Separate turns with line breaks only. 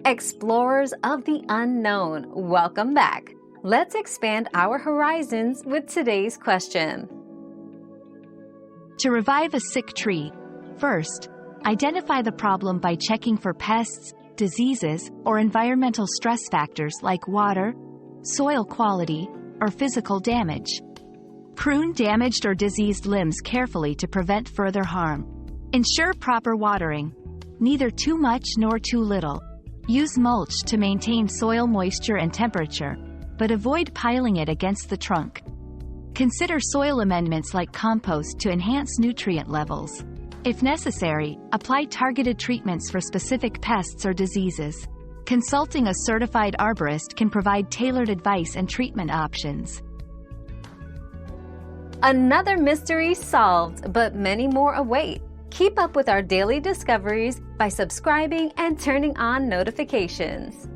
Explorers of the unknown, welcome back. Let's expand our horizons with today's question.
To revive a sick tree, first, identify the problem by checking for pests, diseases, or environmental stress factors like water, soil quality, or physical damage. Prune damaged or diseased limbs carefully to prevent further harm. Ensure proper watering, neither too much nor too little. Use mulch to maintain soil moisture and temperature, but avoid piling it against the trunk. Consider soil amendments like compost to enhance nutrient levels. If necessary, apply targeted treatments for specific pests or diseases. Consulting a certified arborist can provide tailored advice and treatment options.
Another mystery solved, but many more await. Keep up with our daily discoveries by subscribing and turning on notifications.